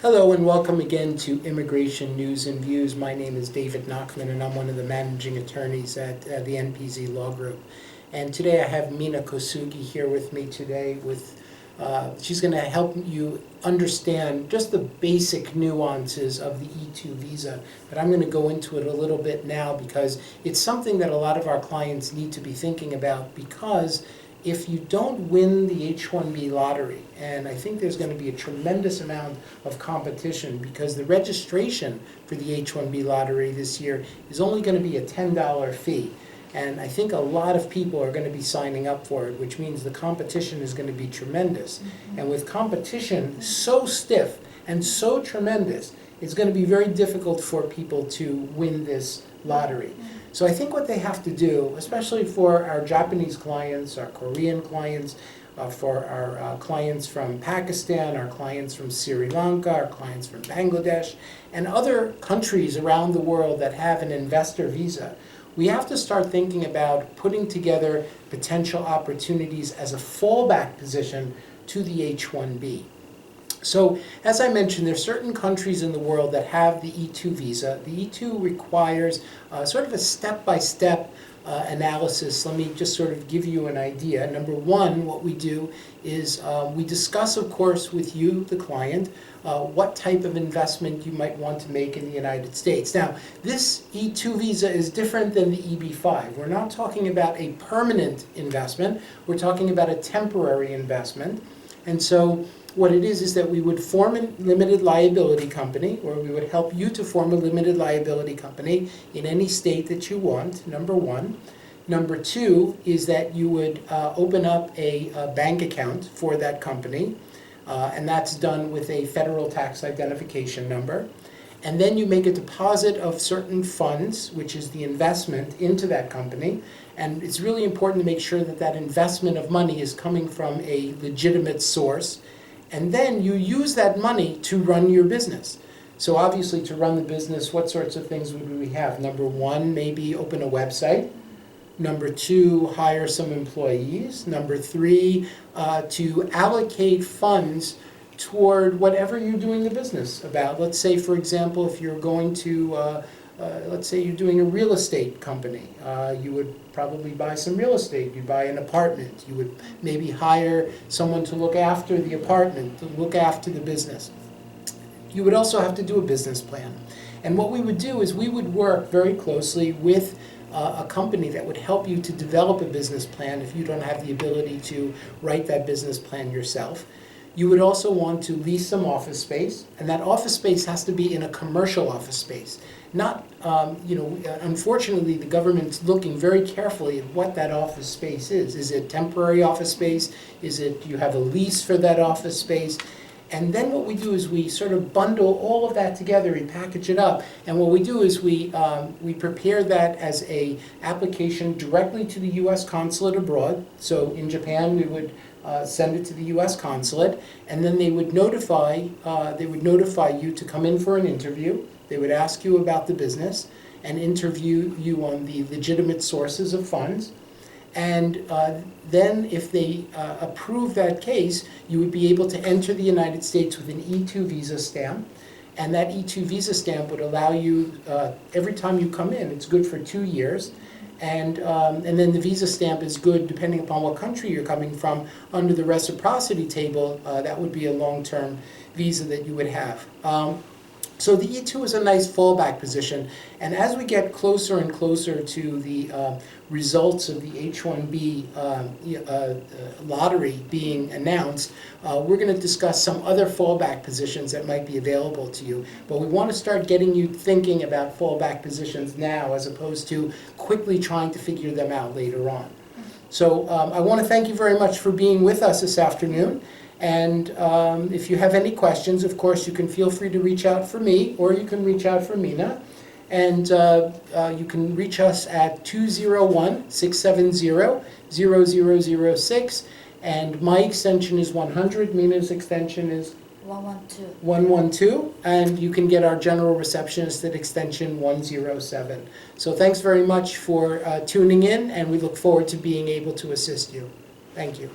Hello and welcome again to Immigration News and Views. My name is David Nachman and I'm one of the managing attorneys at the NPZ Law Group. And today I have Mina Kosugi here with me today. She's going to help you understand just the basic nuances of the E-2 visa. But I'm going to go into it a little bit now because it's something that a lot of our clients need to be thinking about, because if you don't win the H-1B lottery, and I think there's going to be a tremendous amount of competition because the registration for the H-1B lottery this year is only going to be a $10 fee. And I think a lot of people are going to be signing up for it, which means the competition is going to be tremendous. And with competition so stiff and so tremendous, it's going to be very difficult for people to win this lottery. So I think what they have to do, especially for our Japanese clients, our Korean clients, for our clients from Pakistan, our clients from Sri Lanka, our clients from Bangladesh, and other countries around the world that have an investor visa, we have to start thinking about putting together potential opportunities as a fallback position to the H-1B. So, as I mentioned, there are certain countries in the world that have the E-2 visa. The E-2 requires sort of a step-by-step analysis. Let me just sort of give you an idea. Number one, what we do is we discuss, of course, with you, the client, what type of investment you might want to make in the United States. Now, this E-2 visa is different than the EB-5. We're not talking about a permanent investment. We're talking about a temporary investment. And so what it is that we would form a limited liability company, or we would help you to form a limited liability company in any state that you want, number one. Number two is that you would open up a bank account for that company, and that's done with a federal tax identification number. And then you make a deposit of certain funds, which is the investment, into that company. And it's really important to make sure that that investment of money is coming from a legitimate source. And then you use that money to run your business. So obviously, to run the business, what sorts of things would we have? Number one, maybe open a website. Number two, hire some employees. Number three, to allocate funds toward whatever you're doing the business about. Let's say, for example, if you're going to, let's say you're doing a real estate company, you would probably buy some real estate. You'd buy an apartment. You would maybe hire someone to look after the apartment, to look after the business. You would also have to do a business plan. And what we would do is we would work very closely with a company that would help you to develop a business plan if you don't have the ability to write that business plan yourself. You would also want to lease some office space, and that office space has to be in a commercial office space. Not, unfortunately, the government's looking very carefully at what that office space is. Is it temporary office space? Is it you have a lease for that office space? And then what we do is we sort of bundle all of that together, we package it up, and what we do is we prepare that as a application directly to the U.S. consulate abroad. So in Japan, we would send it to the U.S. consulate, and then they would notify you to come in for an interview. They would ask you about the business and interview you on the legitimate sources of funds. And then if they approve that case, you would be able to enter the United States with an E-2 visa stamp. And that E-2 visa stamp would allow you, every time you come in, it's good for 2 years. And then the visa stamp is good depending upon what country you're coming from. Under the reciprocity table, that would be a long-term visa that you would have. So the E-2 is a nice fallback position, and as we get closer and closer to the results of the H-1B lottery being announced, we're going to discuss some other fallback positions that might be available to you. But we want to start getting you thinking about fallback positions now, as opposed to quickly trying to figure them out later on. So I want to thank you very much for being with us this afternoon. And if you have any questions, of course, you can feel free to reach out for me, or you can reach out for Mina. And you can reach us at 201-670-0006. And my extension is 100. Mina's extension is 112. 112. And you can get our general receptionist at extension 107. So thanks very much for tuning in, and we look forward to being able to assist you. Thank you.